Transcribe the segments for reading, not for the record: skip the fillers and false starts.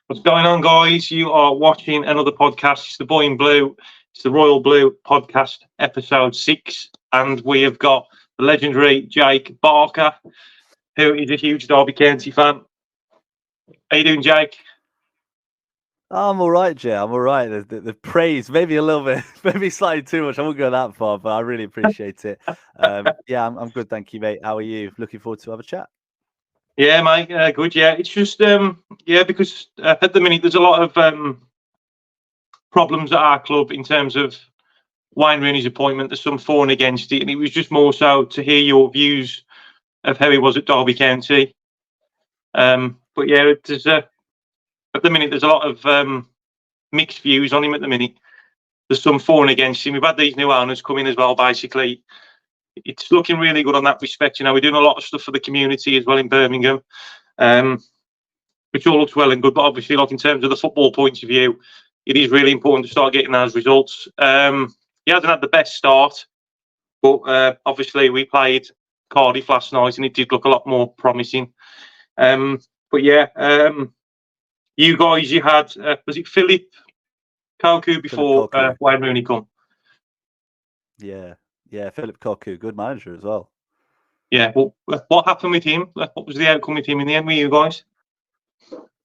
What's going on, guys? You are watching another podcast. It's the Boy in Blue. It's the Royal Blue podcast, episode 6. And we have got the legendary Jake Barker, who is a huge Derby County fan. How you doing, Jake? I'm all right, Jay. I'm all right. The praise, maybe a little bit, maybe slightly too much. I won't go that far, but I really appreciate it. Yeah, I'm good. Thank you, mate. How are you? Looking forward to have a chat. Yeah, mate. Good. Yeah, it's just because at the minute there's a lot of problems at our club in terms of Wayne Rooney's appointment. There's some for and against it, and it was just more so to hear your views of how he was at Derby County. But yeah, at the minute there's a lot of mixed views on him. At the minute, there's some for and against him. We've had these new owners come in as well. Basically, it's looking really good on that respect. You know, we're doing a lot of stuff for the community as well in Birmingham, which all looks well and good. But obviously, like in terms of the football point of view, it is really important to start getting those results. He hasn't had the best start, but obviously we played Cardiff last night and it did look a lot more promising. But yeah, you guys, you had was it Philip Koku before Philip Koku. Wayne Rooney come? Yeah, Philip Koku, good manager as well. Yeah. Well, what happened with him? What was the outcome with him in the end with you guys?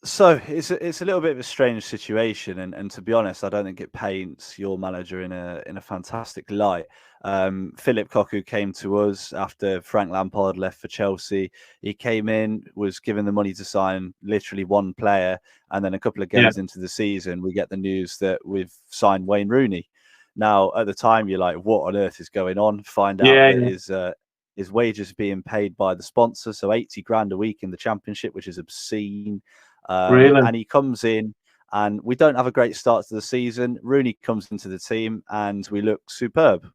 So it's a little bit of a strange situation, and to be honest, I don't think it paints your manager in a fantastic light. Philip Koku came to us after Frank Lampard left for Chelsea. He came in, was given the money to sign literally one player, and then a couple of games into the season, we get the news that we've signed Wayne Rooney. Now, at the time, you're like, "What on earth is going on?" Find out that his wages are being paid by the sponsor, so 80 grand a week in the Championship, which is obscene. Really? And he comes in, and we don't have a great start to the season. Rooney comes into the team, and we look superb.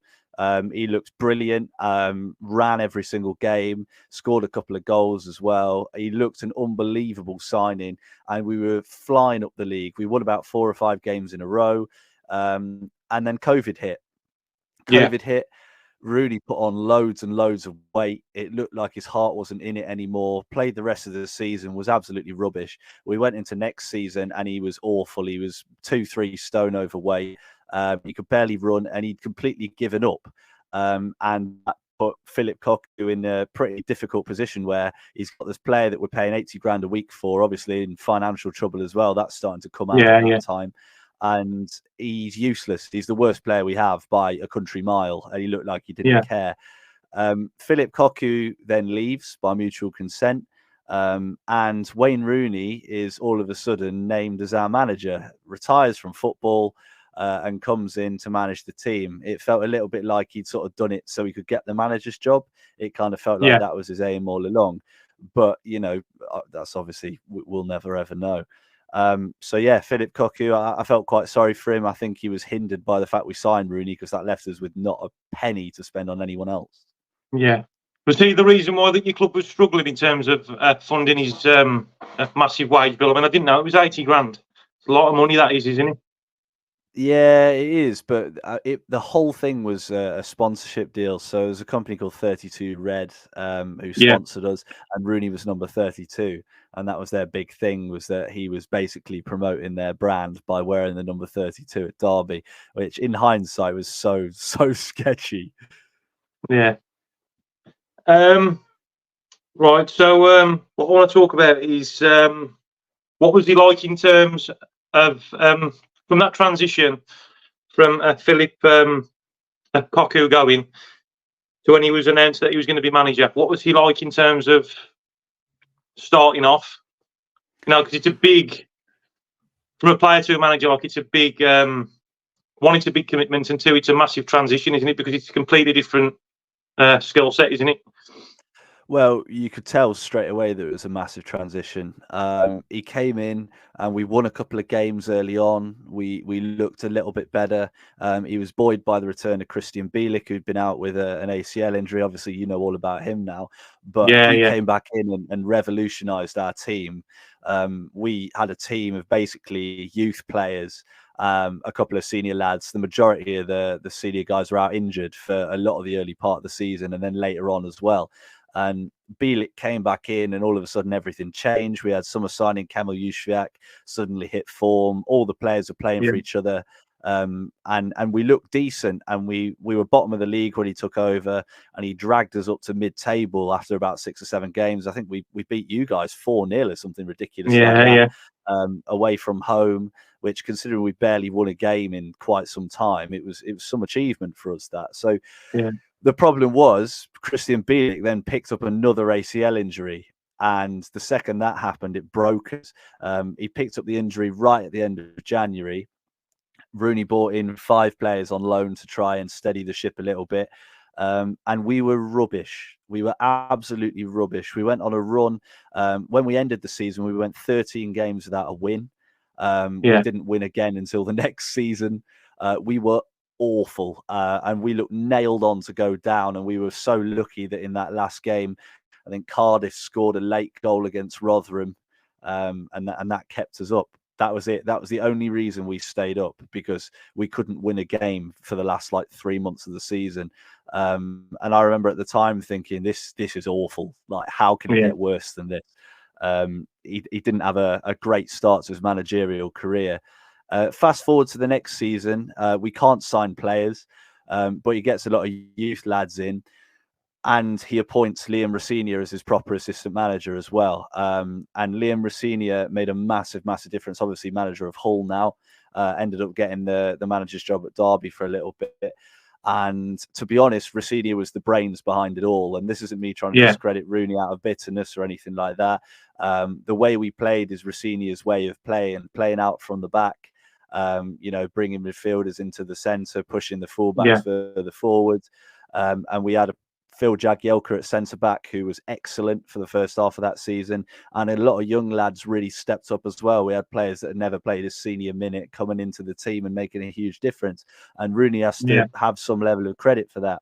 He looks brilliant, ran every single game, scored a couple of goals as well. He looked an unbelievable signing, and we were flying up the league. We won about 4 or 5 games in a row, and then COVID hit. Hit. Rooney put on loads and loads of weight. It looked like his heart wasn't in it anymore. Played the rest of the season, was absolutely rubbish. We went into next season and he was awful. He was 2-3 stone overweight. He could barely run and he'd completely given up. And that put Philip Koku in a pretty difficult position where he's got this player that we're paying 80 grand a week for, obviously in financial trouble as well. That's starting to come out at that time. And he's useless. He's the worst player we have by a country mile. And he looked like he didn't care. Philip Koku then leaves by mutual consent. And Wayne Rooney is all of a sudden named as our manager, retires from football and comes in to manage the team. It felt a little bit like he'd sort of done it so he could get the manager's job. It kind of felt like that was his aim all along. But, you know, that's obviously we'll never, ever know. So yeah, Philip Koku, I felt quite sorry for him. I think he was hindered by the fact we signed Rooney because that left us with not a penny to spend on anyone else. Yeah. Was he the reason why that your club was struggling in terms of funding his massive wage bill? I mean, I didn't know it was 80 grand. It's a lot of money, that is, isn't it? Yeah, it is, but the whole thing was a sponsorship deal. So there's a company called 32 Red who sponsored us, and Rooney was number 32, and that was their big thing, was that he was basically promoting their brand by wearing the number 32 at Derby, which in hindsight was so sketchy. Yeah. Right. So what I want to talk about is what was he like in terms of from that transition from Philip Koku going to when he was announced that he was going to be manager. What was he like in terms of starting off? You know, because it's a big, from a player to a manager, like it's a big, one, it's a big commitment, and two, it's a massive transition, isn't it? Because it's a completely different skill set, isn't it? Well, you could tell straight away that it was a massive transition. He came in and we won a couple of games early on. We looked a little bit better. He was buoyed by the return of Christian Bielik, who'd been out with an ACL injury. Obviously, you know all about him now. But he came back in and revolutionised our team. We had a team of basically youth players, a couple of senior lads. The majority of the senior guys were out injured for a lot of the early part of the season and then later on as well. And Bielik came back in, and all of a sudden everything changed. We had summer signing Kamil Juszwiak suddenly hit form. All the players were playing for each other. And we looked decent, and we were bottom of the league when he took over, and he dragged us up to mid-table after about 6 or 7 games. I think we beat you guys 4-0 or something ridiculous like that, away from home, which, considering we barely won a game in quite some time, it was some achievement for us, that. So the problem was Christian Bielik then picked up another ACL injury. And the second that happened, it broke us. He picked up the injury right at the end of January. Rooney brought in 5 players on loan to try and steady the ship a little bit. And we were rubbish. We were absolutely rubbish. We went on a run. When we ended the season, we went 13 games without a win. We didn't win again until the next season. We were awful, and we looked nailed on to go down. And we were so lucky that in that last game, I think Cardiff scored a late goal against Rotherham, and that kept us up. That was it. That was the only reason we stayed up, because we couldn't win a game for the last 3 months of the season. And I remember at the time thinking, this is awful. Like, how can it get worse than this? He didn't have a great start to his managerial career. Fast forward to the next season, we can't sign players, but he gets a lot of youth lads in. And he appoints Liam Rosenior as his proper assistant manager as well. And Liam Rosenior made a massive difference. Obviously, manager of Hull now, ended up getting the manager's job at Derby for a little bit. And to be honest, Rosenior was the brains behind it all. And this isn't me trying to discredit Rooney out of bitterness or anything like that. The way we played is Rosenior's way of playing out from the back. Bringing midfielders into the centre, pushing the fullbacks further forward. And we had Phil Jagielka at centre-back, who was excellent for the first half of that season. And a lot of young lads really stepped up as well. We had players that had never played a senior minute coming into the team and making a huge difference. And Rooney has to have some level of credit for that.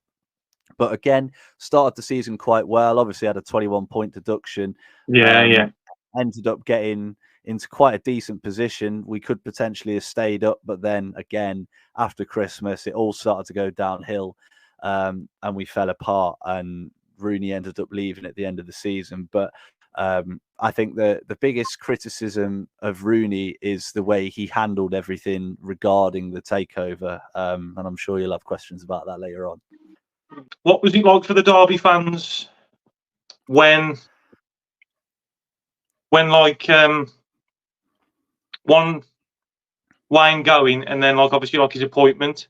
But again, started the season quite well. Obviously had a 21-point deduction. Ended up getting into quite a decent position. We could potentially have stayed up, but then again, after Christmas, it all started to go downhill. And we fell apart, and Rooney ended up leaving at the end of the season. But I think the biggest criticism of Rooney is the way he handled everything regarding the takeover. And I'm sure you'll have questions about that later on. What was it like for the Derby fans when one Wayne going, and then obviously his appointment?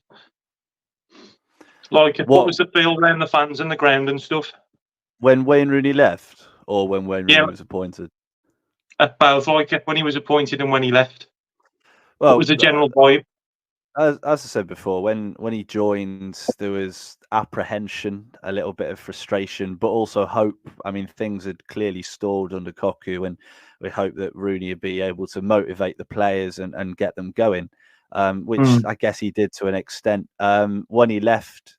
What was the feel around the fans and the ground and stuff? When Wayne Rooney left, or when Wayne Rooney was appointed? Both, when he was appointed and when he left. Well, what was the general vibe? As I said before, when he joined, there was apprehension, a little bit of frustration, but also hope. I mean, things had clearly stalled under Cocu, and we hoped that Rooney would be able to motivate the players and get them going, which I guess he did to an extent. When he left,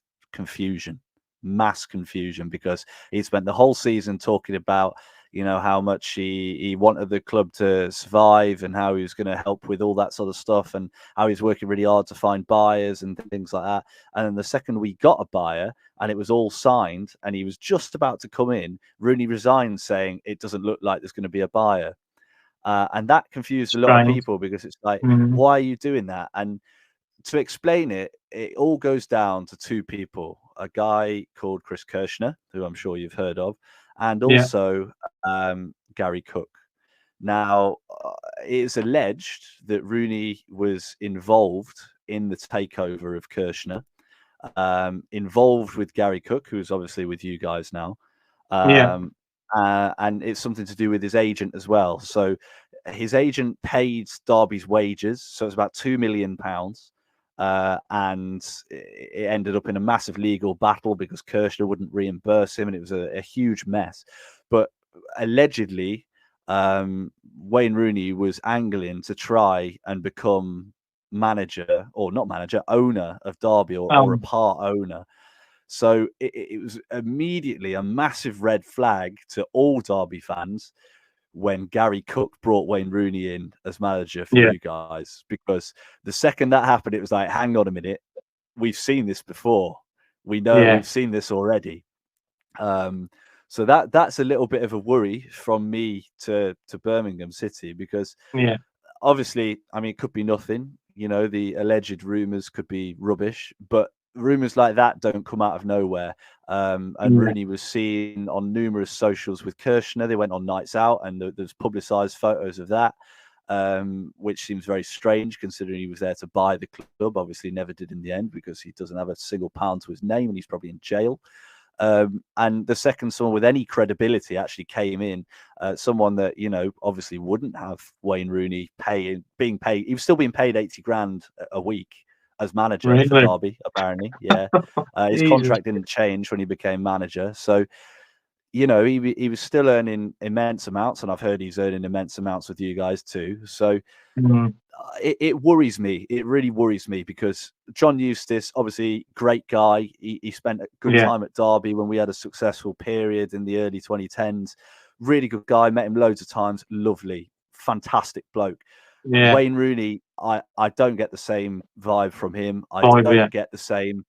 mass confusion, because he spent the whole season talking about how much he wanted the club to survive, and how he was going to help with all that sort of stuff, and how he's working really hard to find buyers and things like that. And then the second we got a buyer and it was all signed and he was just about to come in, Rooney resigned, saying it doesn't look like there's going to be a buyer. And that confused a lot of people, because it's like, why are you doing that? And to explain it, it all goes down to 2 people, a guy called Chris Kirshner, who I'm sure you've heard of, and also Gary Cook. Now, it is alleged that Rooney was involved in the takeover of Kirshner, involved with Gary Cook, who's obviously with you guys now. And it's something to do with his agent as well. So his agent paid Derby's wages, so it's about £2 million. And it ended up in a massive legal battle because Kirshner wouldn't reimburse him, and it was a huge mess. But allegedly, Wayne Rooney was angling to try and become manager, or not manager, owner of Derby, or a part owner. So it was immediately a massive red flag to all Derby fans when Gary Cook brought Wayne Rooney in as manager for you guys, because the second that happened, it was like, hang on a minute, we've seen this before. We know we've seen this already. So that's a little bit of a worry from me to Birmingham City, because Yeah. obviously, I mean, it could be nothing. You know, the alleged rumours could be rubbish, but rumours like that don't come out of nowhere. And Yeah. Rooney was seen on numerous socials with Kirshner. They went on nights out, and there's publicised photos of that, which seems very strange considering he was there to buy the club. Obviously, never did in the end because he doesn't have a single pound to his name, and he's probably in jail. And the second someone with any credibility actually came in, someone that, you know, obviously wouldn't have Wayne Rooney being paid. He was still being paid 80 grand a week as manager for Really? Derby, apparently. Yeah. His Jesus. contract didn't change when he became manager. So, you know, he was still earning immense amounts, and I've heard he's earning immense amounts with you guys too. So Mm. it worries me. It really worries me, because John Eustace, obviously great guy. He spent a good Yeah. time at Derby when we had a successful period in the early 2010s. Really good guy. Met him loads of times. Lovely, fantastic bloke. Yeah. Wayne Rooney, I don't get the same vibe from him. I Vibe, don't yeah. get the same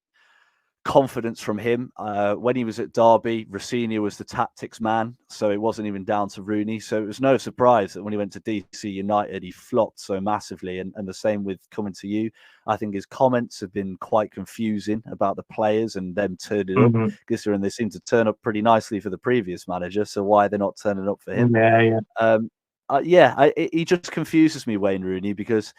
confidence from him. When he was at Derby, Rossini was the tactics man, so it wasn't even down to Rooney. So it was no surprise that when he went to DC United, he flopped so massively. And the same with coming to you. I think his comments have been quite confusing about the players and them turning up. Mhm. Considering they seem to turn up pretty nicely for the previous manager, so why they're not turning up for him? Yeah, yeah. He just confuses me, Wayne Rooney, because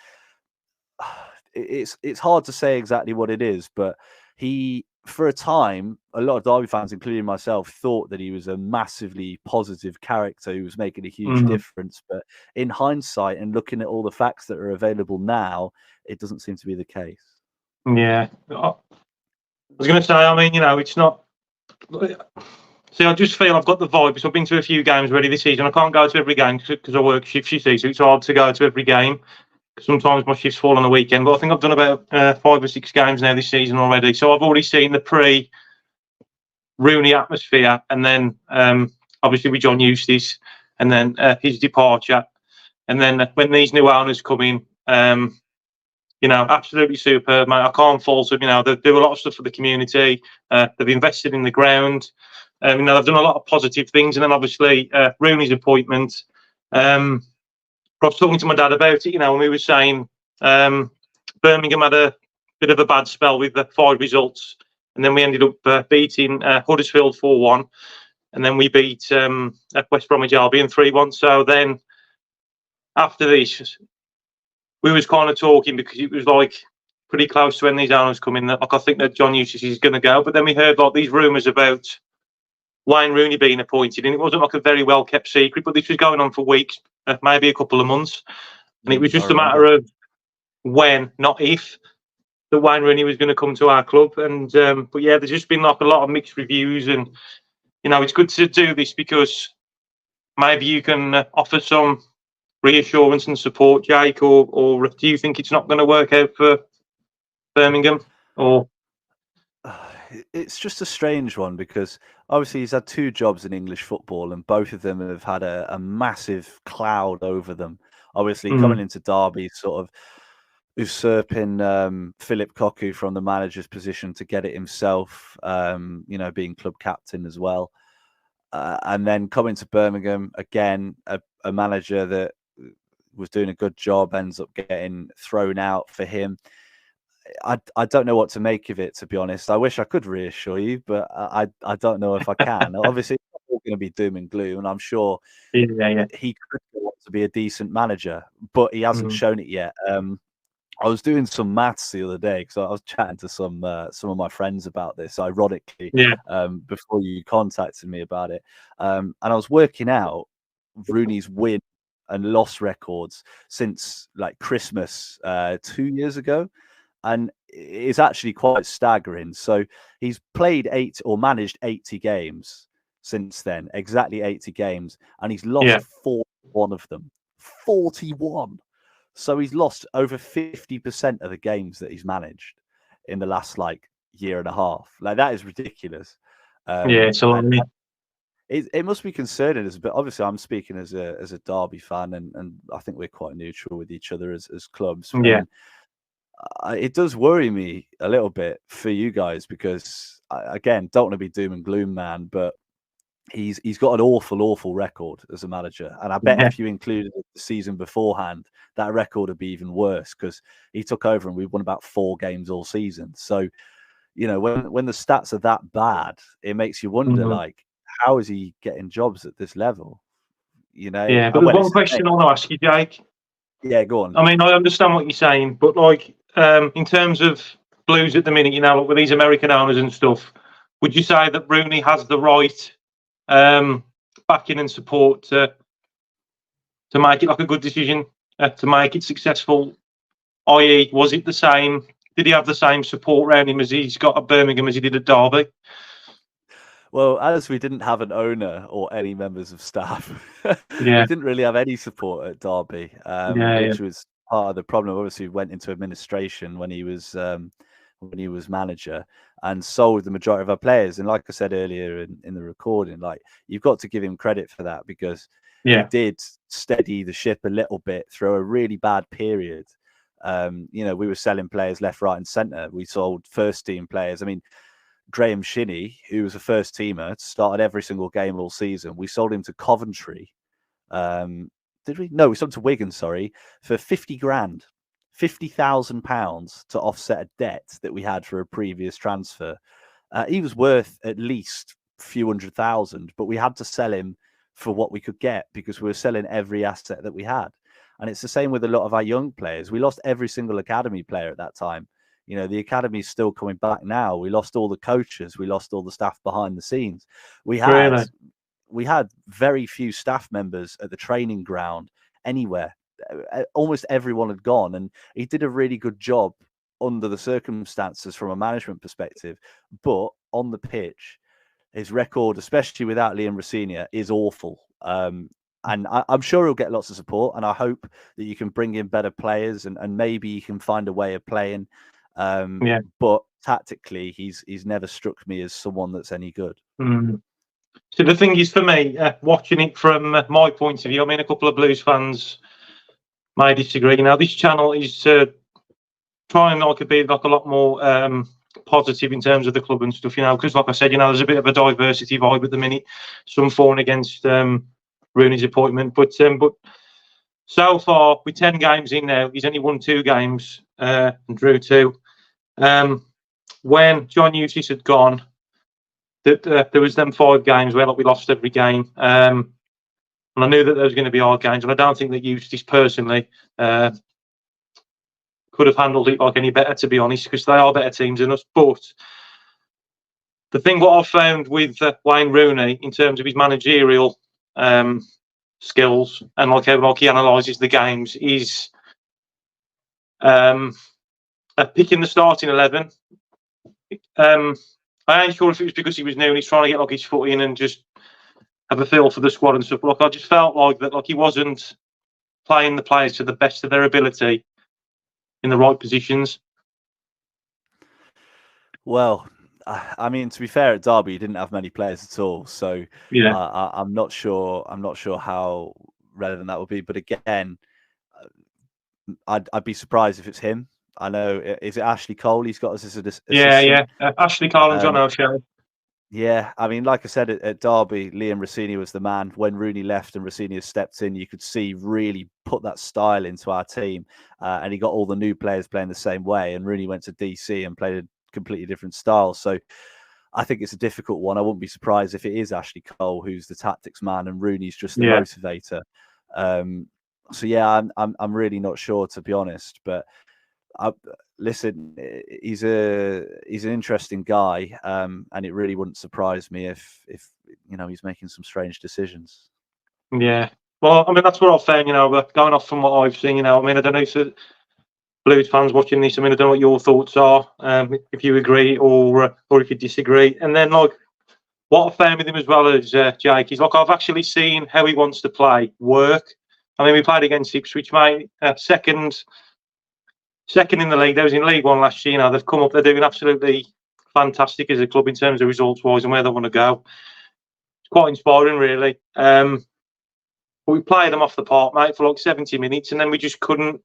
it's hard to say exactly what it is, but he, for a time, a lot of Derby fans, including myself, thought that he was a massively positive character who was making a huge Mhm. difference. But in hindsight and looking at all the facts that are available now, it doesn't seem to be the case. Yeah. I was going to say, I mean, you know, it's not. See, I just feel I've got the vibe. So I've been to a few games already this season. I can't go to every game because I work shifts, you see, so it's hard to go to every game. Sometimes my shifts fall on the weekend, but I think I've done about 5 or 6 games now this season already. So I've already seen the pre-Rooney atmosphere, and then obviously with John Eustace, and then his departure, and then when these new owners come in, you know, absolutely superb, mate. I can't fault them. You know, they do a lot of stuff for the community. They've invested in the ground. You know, they've done a lot of positive things, and then obviously Rooney's appointment. I was talking to my dad about it, you know, and we were saying Birmingham had a bit of a bad spell with the 5 results, and then we ended up beating Huddersfield 4-1, and then we beat West Bromwich Albion 3-1. So then after this, we was kind of talking, because it was like pretty close to when these owners come in. Like, I think that John Eustace is going to go, but then we heard like these rumours about Wayne Rooney being appointed, and it wasn't like a very well kept secret, but this was going on for weeks, maybe a couple of months. And it was just a matter of when, not if, that Wayne Rooney was going to come to our club. And but yeah, there's just been like a lot of mixed reviews, and you know, it's good to do this because maybe you can offer some reassurance and support, Jake, or do you think it's not going to work out for Birmingham? Or It's just a strange one, because obviously he's had 2 jobs in English football, and both of them have had a massive cloud over them. Obviously, coming into Derby, sort of usurping Philip Cocu from the manager's position to get it himself, you know, being club captain as well. And then coming to Birmingham, again, a manager that was doing a good job ends up getting thrown out for him. I don't know what to make of it, to be honest. I wish I could reassure you, but I don't know if I can. Obviously, it's not all going to be doom and gloom, and I'm sure yeah, he could go on to be a decent manager, but he hasn't shown it yet. I was doing some maths the other day because I was chatting to some of my friends about this, ironically, before you contacted me about it. And I was working out Rooney's win and loss records since like Christmas 2 years ago. And it's actually quite staggering. So he's played 8 or managed 80 games since then, exactly 80 games, and he's lost 41 of them. 41. So he's lost over 50% of the games that he's managed in the last like year and a half. Like, that is ridiculous. yeah, it's a lot. It must be concerning us, but obviously I'm speaking as a Derby fan, and I think we're quite neutral with each other as clubs. Yeah. And it does worry me a little bit for you guys, because again, don't want to be doom and gloom, man, but he's got an awful record as a manager, and I bet if you included the season beforehand, that record would be even worse because he took over and we won about 4 games all season. So, you know, when the stats are that bad, it makes you wonder, like, how is he getting jobs at this level? You know, Yeah, but there's one question I want to ask you, Jake. Yeah, go on. I mean, I understand what you're saying, but like, in terms of Blues at the minute, you know, like with these American owners and stuff, would you say that Rooney has the right backing and support to make it like a good decision, to make it successful? I.e., was it the same? Did he have the same support around him as he's got at Birmingham as he did at Derby? Well, as we didn't have an owner or any members of staff, we Yeah, didn't really have any support at Derby, which was part of the problem. Obviously, we went into administration when he was manager and sold the majority of our players. And like I said earlier in the recording, like, you've got to give him credit for that because he did steady the ship a little bit through a really bad period. You know, we were selling players left, right, and centre. We sold first team players. I mean, Graham Shinney, who was a first teamer, started every single game all season. We sold him to Coventry. Did we? No, we sold him to Wigan, sorry, for 50 grand, £50,000 to offset a debt that we had for a previous transfer. He was worth at least a few $100,000, but we had to sell him for what we could get because we were selling every asset that we had. And it's the same with a lot of our young players. We lost every single academy player at that time. You know, the academy is still coming back now. We lost all the coaches. We lost all the staff behind the scenes. We had very few staff members at the training ground anywhere. Almost everyone had gone, and he did a really good job under the circumstances from a management perspective. But on the pitch, his record, especially without Liam Rossini, is awful. And I'm sure he'll get lots of support, and I hope that you can bring in better players and maybe you can find a way of playing. But tactically, he's never struck me as someone that's any good. So the thing is, for me, watching it from my point of view, I mean, a couple of Blues fans may disagree. Now, this channel is trying to be like a lot more positive in terms of the club and stuff, you know, because like I said, you know, there's a bit of a diversity vibe at the minute. Some falling against Rooney's appointment, but so far with 10 games in now, he's only won 2 games and drew 2. When John Eustace had gone, there was them 5 games where we lost every game, and I knew that there was going to be hard games, and I don't think that Eustace personally could have handled it like any better, to be honest, because they are better teams than us. But the thing what I've found with Wayne Rooney in terms of his managerial skills and like how he analyses the games is picking the starting 11. I ain't sure if it was because he was new and he's trying to get like his foot in and just have a feel for the squad and stuff. Like, I just felt like that, like, he wasn't playing the players to the best of their ability in the right positions. Well, I mean, to be fair, at Derby, he didn't have many players at all, so I'm not sure how relevant that would be. But again, I'd be surprised if it's him. I know, is it Ashley Cole he's got as his assistant? Ashley Cole and John O'Shea. Yeah, I mean, like I said, at Derby, Liam Rossini was the man. When Rooney left and Rossini has stepped in, you could see really put that style into our team, and he got all the new players playing the same way. And Rooney went to DC and played a completely different style. So I think it's a difficult one. I wouldn't be surprised if it is Ashley Cole who's the tactics man and Rooney's just the motivator. So yeah, I'm really not sure, to be honest, but. Listen, he's an interesting guy, and it really wouldn't surprise me if you know, he's making some strange decisions. Yeah, well, I mean, that's what I've found. You know, but going off from what I've seen, you know, I mean, I don't know if Blues fans watching this, I mean, I don't know what your thoughts are, if you agree or if you disagree. And then, like, what I found with him as well as Jake is, like, I've actually seen how he wants to play work. I mean, we played against Ipswich, mate, second in the league. They was in League One last year. You know, they've come up. They're doing absolutely fantastic as a club in terms of results wise and where they want to go. It's quite inspiring, really. But we played them off the park, mate, for like 70 minutes, and then we just couldn't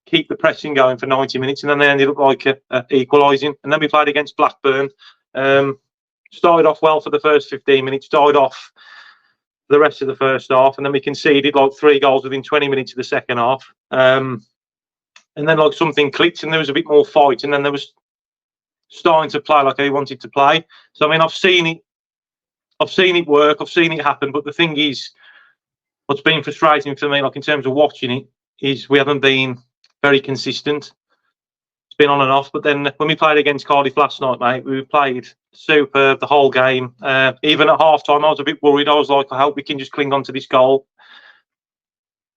keep the pressing going for 90 minutes, and then they ended up like equalising. And then we played against Blackburn. started off well for the first 15 minutes, died off the rest of the first half, and then we conceded like 3 goals within 20 minutes of the second half. And then like something clicked, and there was a bit more fight, and then there was starting to play like he wanted to play. So I mean, I've seen it work, I've seen it happen, but the thing is, what's been frustrating for me, like in terms of watching it, is we haven't been very consistent. It's been on and off. But then when we played against Cardiff last night, mate, we played superb the whole game. Even at half time, I was a bit worried. I was like, I hope we can just cling on to this goal.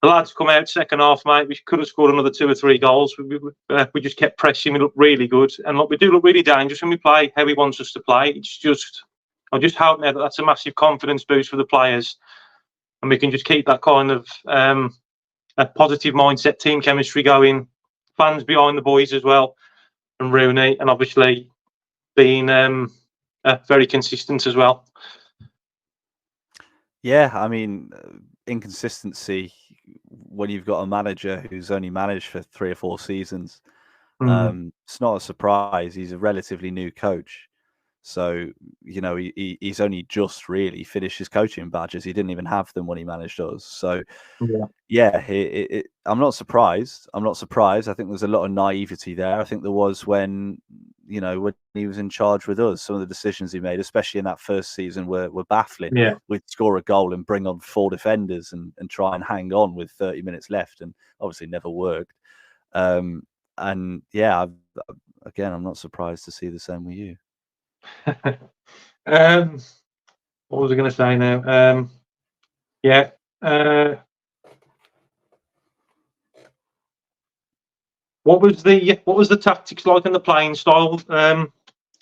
The lads come out second half, mate. We could have scored another 2 or 3 goals. We just kept pressing. We looked really good, and look, we do look really dangerous when we play how he wants us to play. It's just, I just hope now that that's a massive confidence boost for the players, and we can just keep that kind of a positive mindset, team chemistry going, fans behind the boys as well, and Rooney, and obviously being very consistent as well. Yeah, I mean, inconsistency when you've got a manager who's only managed for 3 or 4 seasons. It's not a surprise. He's a relatively new coach. So, you know, he's only just really finished his coaching badges. He didn't even have them when he managed us. So, yeah, I'm not surprised. I'm not surprised. I think there's a lot of naivety there. I think there was when he was in charge with us. Some of the decisions he made, especially in that first season, were baffling. Yeah. We'd score a goal and bring on 4 defenders and try and hang on with 30 minutes left, and obviously never worked. And yeah, again, I'm not surprised to see the same with you. What was I going to say now? What was the tactics like and the playing style?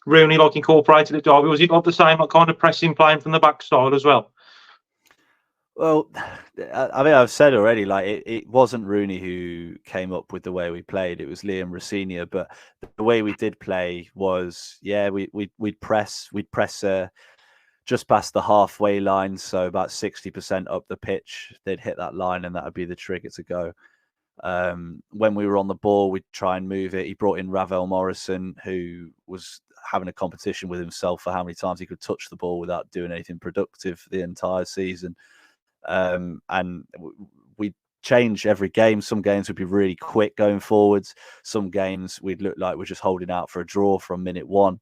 Rooney like incorporated at Derby. Was it like the same like kind of pressing, playing from the back style as well? Well, I mean, I've said already, like it wasn't Rooney who came up with the way we played. It was Liam Rossini. But the way we did play was, we'd press just past the halfway line, so about 60% up the pitch. They'd hit that line, and that would be the trigger to go. When we were on the ball, we'd try and move it. He brought in Ravel Morrison, who was having a competition with himself for how many times he could touch the ball without doing anything productive the entire season. And we'd change every game. Some games would be really quick going forwards. Some games we'd look like we're just holding out for a draw from minute 1.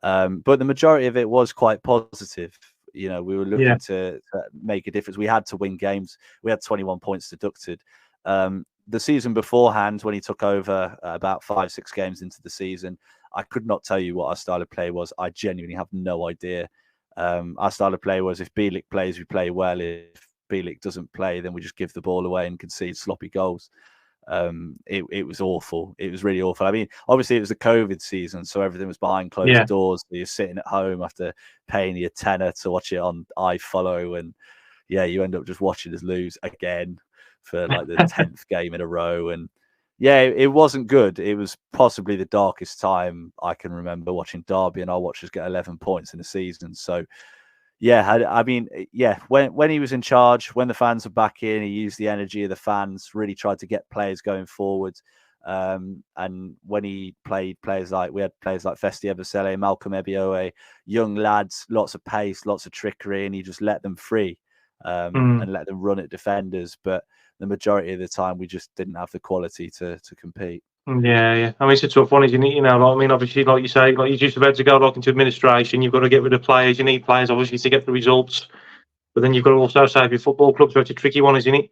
But the majority of it was quite positive. You know, we were looking to make a difference. We had to win games. We had 21 points deducted. The season beforehand, when he took over about 5-6 games into the season, I could not tell you what our style of play was. I genuinely have no idea. Our style of play was, if Bielik plays, we play well. If Bielik doesn't play, then we just give the ball away and concede sloppy goals. It was awful. It was really awful. I mean, obviously it was a COVID season, so everything was behind closed doors. So you're sitting at home after paying your tenner to watch it on iFollow, and you end up just watching us lose again for like the 10th game in a row. And it wasn't good. It was possibly the darkest time I can remember watching Derby, and our watchers get 11 points in a season. So I mean, when he was in charge, when the fans were back in, he used the energy of the fans, really tried to get players going forward. And when he played players like Festi Ebosele, Malcolm Ebioe, young lads, lots of pace, lots of trickery, and he just let them free and let them run at defenders. But the majority of the time, we just didn't have the quality to compete. Yeah. I mean, it's a tough one, isn't it? You know, like, I mean, obviously, like you say, like you're just about to go like into administration. You've got to get rid of players. You need players, obviously, to get the results. But then you've got to also save your football club. So it's a tricky one, isn't it?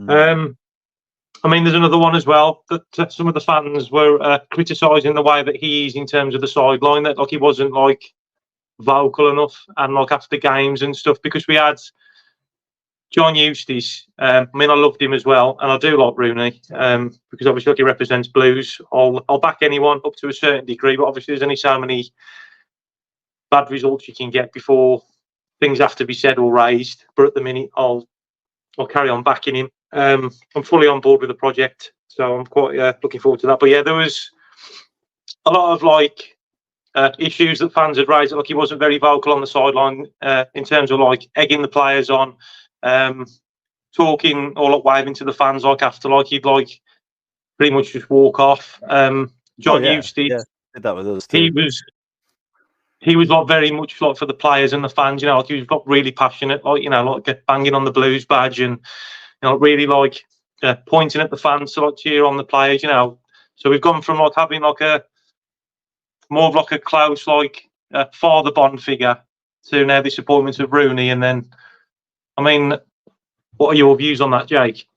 I mean, there's another one as well that some of the fans were criticising the way that he is in terms of the sideline. That like he wasn't like vocal enough, and like after games and stuff, because we had John Eustace. I mean, I loved him as well, and I do like Rooney because obviously he represents Blues. I'll back anyone up to a certain degree, but obviously there's only so many bad results you can get before things have to be said or raised. But at the minute, I'll carry on backing him. I'm fully on board with the project, so I'm quite looking forward to that. But there was a lot of like issues that fans had raised. Like he wasn't very vocal on the sideline in terms of like egging the players on. Talking or like waving to the fans like after like he'd like pretty much just walk off. John Eustace, did that with us too. he was like very much like for the players and the fans. You know, like he was got really passionate, like like banging on the Blues badge and really like pointing at the fans to like cheer on the players. You know, so we've gone from like having like a more of like a close like father bond figure to now this appointment of Rooney. And then, I mean, what are your views on that, Jake?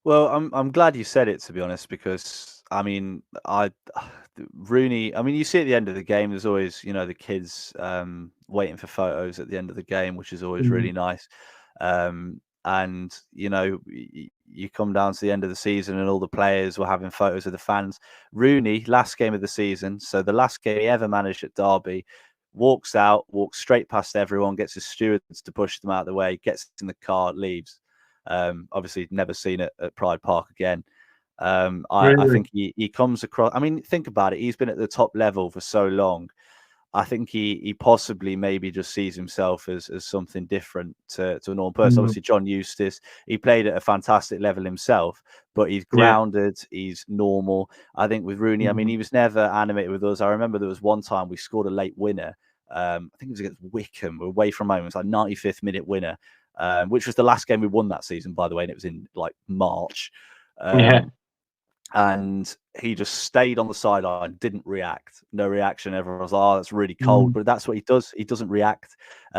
Well, I'm glad you said it, to be honest, because I mean, Rooney. I mean, you see at the end of the game, there's always the kids waiting for photos at the end of the game, which is always really nice. And you come down to the end of the season, and all the players were having photos of the fans. Rooney, last game of the season, so the last game he ever managed at Derby, walks straight past everyone, gets his stewards to push them out of the way, gets in the car, leaves. Obviously, never seen it at Pride Park again. I think he comes across. I mean, think about it. He's been at the top level for so long. I think he possibly maybe just sees himself as something different to a normal person. Obviously, John Eustace, he played at a fantastic level himself, but he's grounded, he's normal. I think with Rooney, I mean, he was never animated with us. I remember there was one time we scored a late winner. I think it was against Wickham, away from home. It was like 95th minute winner, which was the last game we won that season, by the way, and it was in like March. And he just stayed on the sideline, didn't react, no reaction. Everyone was like, "Oh, that's really cold," but that's what he does. He doesn't react.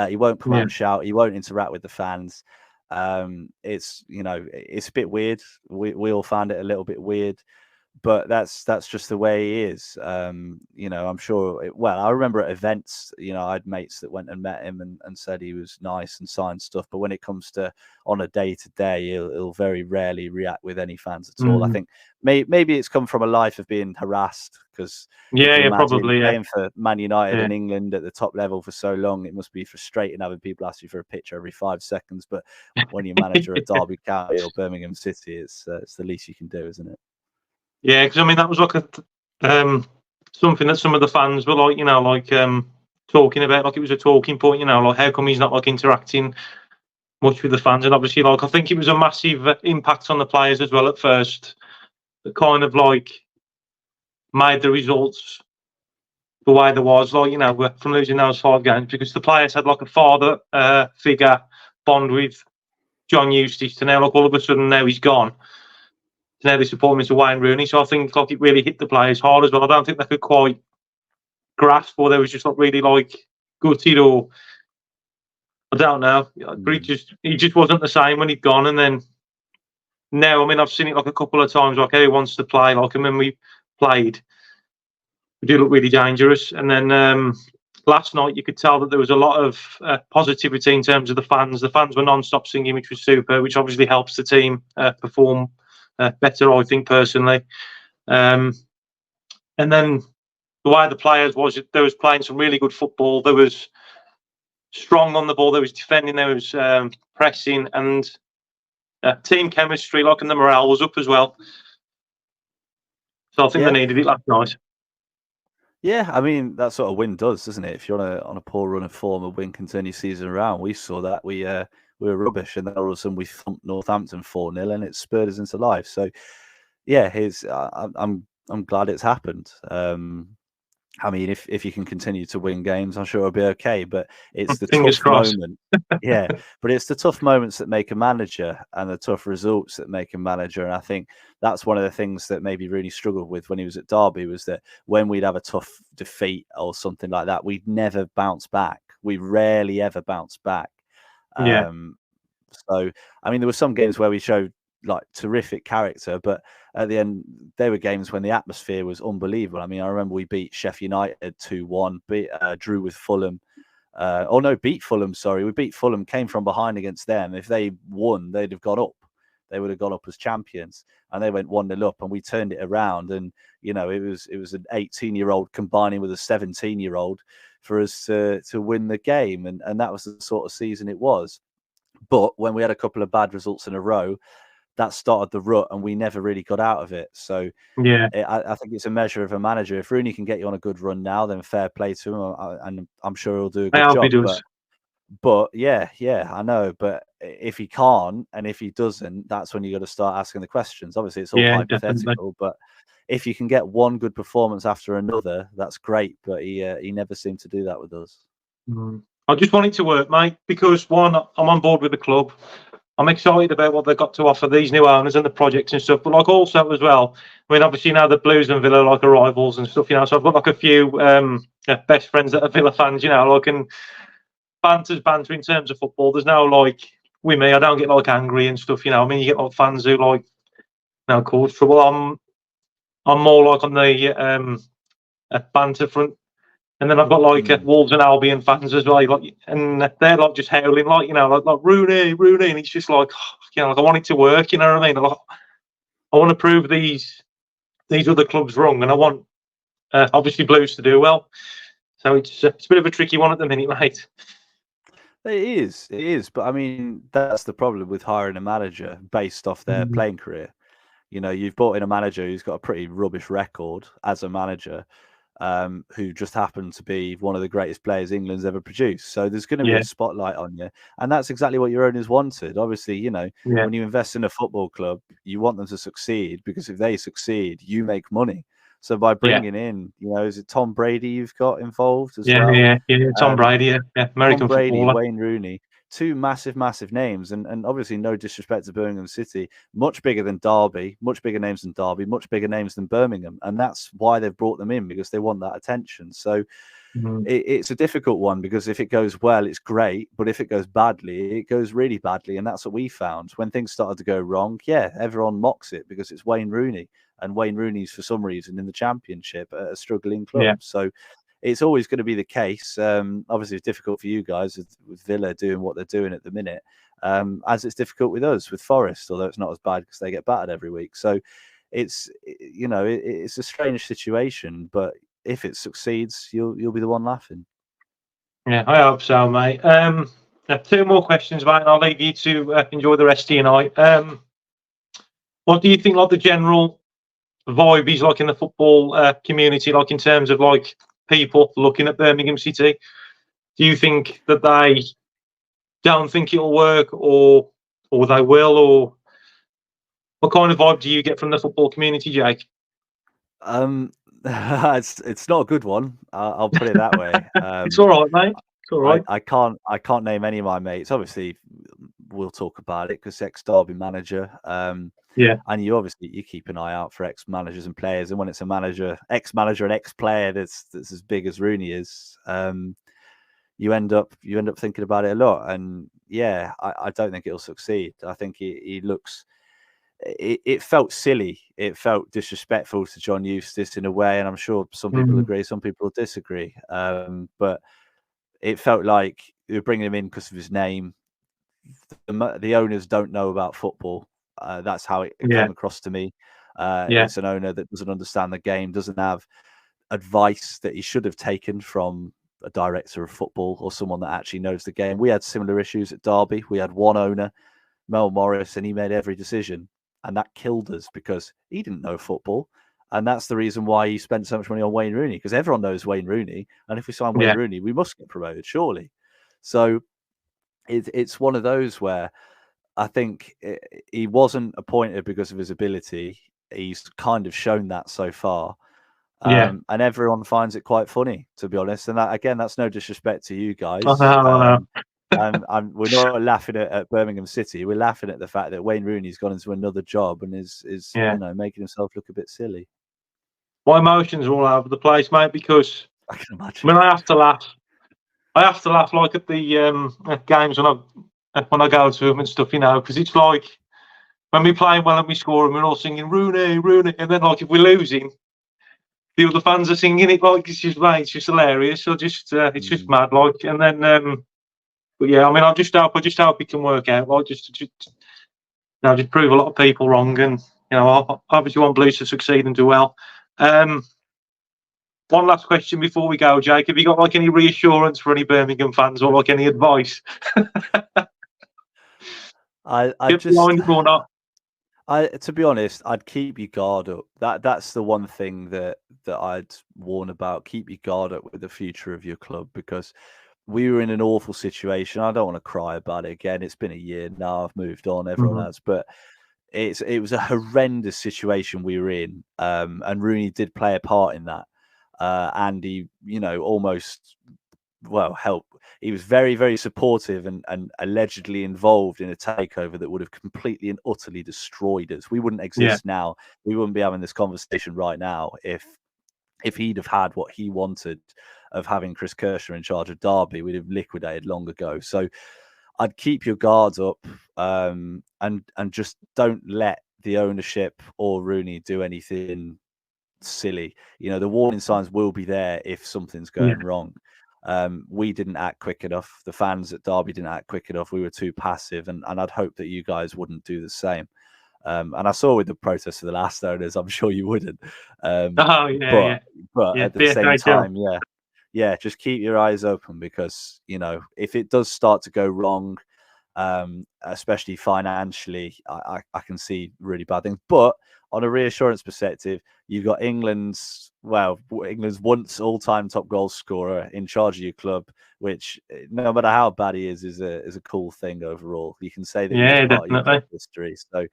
He won't come out and shout. He won't interact with the fans. It's it's a bit weird. We all found it a little bit weird, but that's just the way he is. I'm sure. I remember at events, I had mates that went and met him and said he was nice and signed stuff. But when it comes to on a day to day, he'll very rarely react with any fans at all. I think maybe it's come from a life of being harassed, because probably playing for Man United in England at the top level for so long, it must be frustrating having people ask you for a picture every 5 seconds. But when you're manager at Derby County or Birmingham City, it's the least you can do, isn't it? Yeah, because I mean that was like something that some of the fans were like, talking about, like it was a talking point, like how come he's not like interacting much with the fans? And obviously, like I think it was a massive impact on the players as well at first, that kind of like made the results the way there was, like from losing those 5 games, because the players had like a father figure bond with John Eustace, to now like all of a sudden now he's gone. Now this appointment of Wayne Rooney, so I think like it really hit the players hard as well. I don't think they could quite grasp, or they was just not really like gutted, or I don't know. He just wasn't the same when he'd gone. And then now, I mean, I've seen it like a couple of times, like how he wants to play. Like, and when we played, we do look really dangerous. And then last night, you could tell that there was a lot of positivity in terms of the fans. The fans were non-stop singing, which was super, which obviously helps the team perform better, I think, personally. And then the way the players was, there was playing some really good football. There was strong on the ball. There was defending. There was pressing, and team chemistry, like, and the morale was up as well. So I think they needed it last night. Yeah, I mean that's what a win does, doesn't it? If you're on a poor run of form, a win can turn your season around. We saw that. We were rubbish, and then all of a sudden we thumped Northampton 4-0, and it spurred us into life. So yeah, I'm glad it's happened. I mean, if you can continue to win games, I'm sure it'll be okay. But it's the tough moment. Yeah, but it's the tough moments that make a manager, and the tough results that make a manager. And I think that's one of the things that maybe Rooney struggled with when he was at Derby, was that when we'd have a tough defeat or something like that, we'd never bounce back. We rarely ever bounce back. So, I mean, there were some games where we showed like terrific character, but at the end, there were games when the atmosphere was unbelievable. I mean, I remember we beat Sheffield United 2-1, drew with Fulham. Beat Fulham, sorry. We beat Fulham, came from behind against them. If they won, they'd have got up. They would have got up as champions. And they went 1-0 up, and we turned it around. And, it was an 18-year-old combining with a 17-year-old for us to win the game. And that was the sort of season it was. But when we had a couple of bad results in a row, that started the rut, and we never really got out of it. So I think it's a measure of a manager. If Rooney can get you on a good run now, then fair play to him, and I'm sure he'll do a good job. But yeah, I know. But if he can't, and if he doesn't, that's when you got to start asking the questions. Obviously, it's all hypothetical, definitely. But if you can get one good performance after another, that's great. But he never seemed to do that with us. I just want it to work, mate, because one, I'm on board with the club. I'm excited about what they've got to offer these new owners and the projects and stuff. But like also as well, I mean, obviously now the Blues and Villa like are rivals and stuff, so I've got like a few best friends that are Villa fans, like, and banter in terms of football. There's no like with me, I don't get like angry and stuff, I mean, you get like fans who like cause trouble. I'm more like on the banter front. And then I've got like Wolves and Albion fans as well, like, and they're like just howling, like like Rooney, and it's just like, like I want it to work, you know what I mean? Like, I want to prove these other clubs wrong, and I want obviously Blues to do well. So it's a bit of a tricky one at the minute, mate. It is, but I mean that's the problem with hiring a manager based off their playing career. You've brought in a manager who's got a pretty rubbish record as a manager. Who just happened to be one of the greatest players England's ever produced. So there's going to be a spotlight on you. And that's exactly what your owners wanted. Obviously, when you invest in a football club, you want them to succeed, because if they succeed, you make money. So by bringing in, is it Tom Brady you've got involved as well? Yeah, Tom Brady, American Tom Brady, footballer. Wayne Rooney. Two massive names, and obviously no disrespect to Birmingham City, much bigger than Derby, much bigger names than Derby, much bigger names than Birmingham, and that's why they've brought them in, because they want that attention. So it's a difficult one, because if it goes well, it's great, but if it goes badly, it goes really badly, and that's what we found when things started to go wrong. Yeah, everyone mocks it because it's Wayne Rooney, and Wayne Rooney's for some reason in the Championship at a struggling club. So it's always going to be the case. Obviously, it's difficult for you guys with Villa doing what they're doing at the minute, as it's difficult with us with Forest, although it's not as bad because they get battered every week. So it's it's a strange situation, but if it succeeds, you'll be the one laughing. Yeah, I hope so, mate. Two more questions, mate, and I'll leave you to enjoy the rest of your night. What do you think, like, the general vibe is like in the football community, like in terms of like people looking at Birmingham City? Do you think that they don't think it'll work, or they will, or what kind of vibe do you get from the football community, Jake? It's not a good one. I'll put it that way. It's all right, mate. It's all right. I can't name any of my mates. Obviously, we'll talk about it because ex-Derby manager. And you keep an eye out for ex-managers and players, and when it's a ex-manager and ex-player that's as big as Rooney is, you end up thinking about it a lot. And I don't think it'll succeed. I think he looks. It felt silly. It felt disrespectful to John Eustace in a way, and I'm sure some people agree, some people disagree. But it felt like they were bringing him in because of his name. The owners don't know about football. That's how it came across to me. It's an owner that doesn't understand the game, doesn't have advice that he should have taken from a director of football or someone that actually knows the game. We had similar issues at Derby. We had one owner, Mel Morris, and he made every decision. And that killed us because he didn't know football. And that's the reason why he spent so much money on Wayne Rooney, because everyone knows Wayne Rooney. And if we sign Wayne Rooney, we must get promoted, surely. So it's one of those where I think he wasn't appointed because of his ability. He's kind of shown that so far. And everyone finds it quite funny, to be honest. And that's no disrespect to you guys. And we're not laughing at Birmingham City. We're laughing at the fact that Wayne Rooney's gone into another job and is making himself look a bit silly. My emotions are all over the place, mate, because I can imagine. I mean, I have to laugh. Like at the at games when I go to them and stuff, because it's like when we play well and we score and we're all singing Rooney, and then like if we're losing, the other fans are singing it, like it's just hilarious. So it's just mad, like. And then but I mean, I just hope it can work out. Like just prove a lot of people wrong, and I obviously want Blues to succeed and do well. One last question before we go, Jake. Have you got like any reassurance for any Birmingham fans, or like any advice? To be honest, I'd keep your guard up. That's the one thing that I'd warn about. Keep your guard up with the future of your club, because we were in an awful situation. I don't want to cry about it again. It's been a year now. I've moved on. Everyone has. But it was a horrendous situation we were in, and Rooney did play a part in that, and he, almost helped. He was very, very supportive and allegedly involved in a takeover that would have completely and utterly destroyed us. We wouldn't exist now. We wouldn't be having this conversation right now if he'd have had what he wanted of having Chris Kershaw in charge of Derby. We'd have liquidated long ago. So I'd keep your guards up, and just don't let the ownership or Rooney do anything silly. The warning signs will be there if something's going wrong. We didn't act quick enough. The fans at Derby didn't act quick enough. We were too passive, and I'd hope that you guys wouldn't do the same. And I saw with the protests of the last owners, I'm sure you wouldn't. But at the same time, just keep your eyes open, because if it does start to go wrong, especially financially, I can see really bad things. But on a reassurance perspective, you've got England's once all-time top goal scorer in charge of your club, which, no matter how bad he is a cool thing overall. You can say that he's part of your club history. So,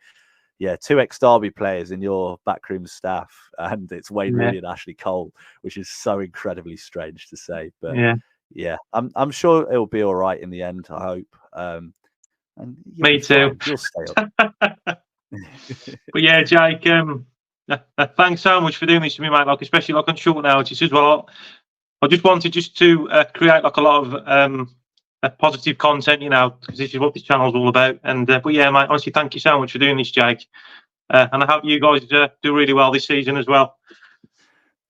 two ex-Derby players in your backroom staff, and it's Wayne Rooney and Ashley Cole, which is so incredibly strange to say. But I'm sure it'll be all right in the end, I hope. And me too. You'll stay up. But yeah, Jake, thanks so much for doing this to me, mate. Especially on short notice as well. I just wanted to create a lot of positive content, because this is what this channel's all about. And but yeah, mate, honestly, thank you so much for doing this, Jake. And I hope you guys do really well this season as well.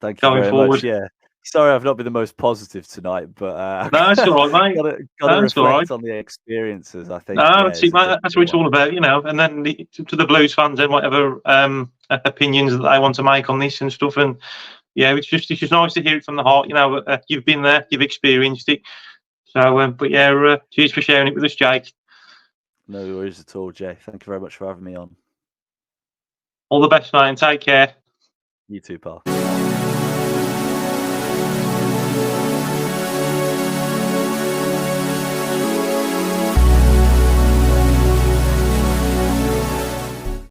Thank you very much. Yeah. Sorry, I've not been the most positive tonight, but no, it's all right, mate. Got to reflect on the experiences, I think. No, mate, that's what it's all about, And then to the Blues fans, and whatever opinions that they want to make on this and stuff, and it's just nice to hear it from the heart. You've been there, you've experienced it. So, but cheers for sharing it with us, Jake. No worries at all, Jay. Thank you very much for having me on. All the best, mate, and take care. You too, pal.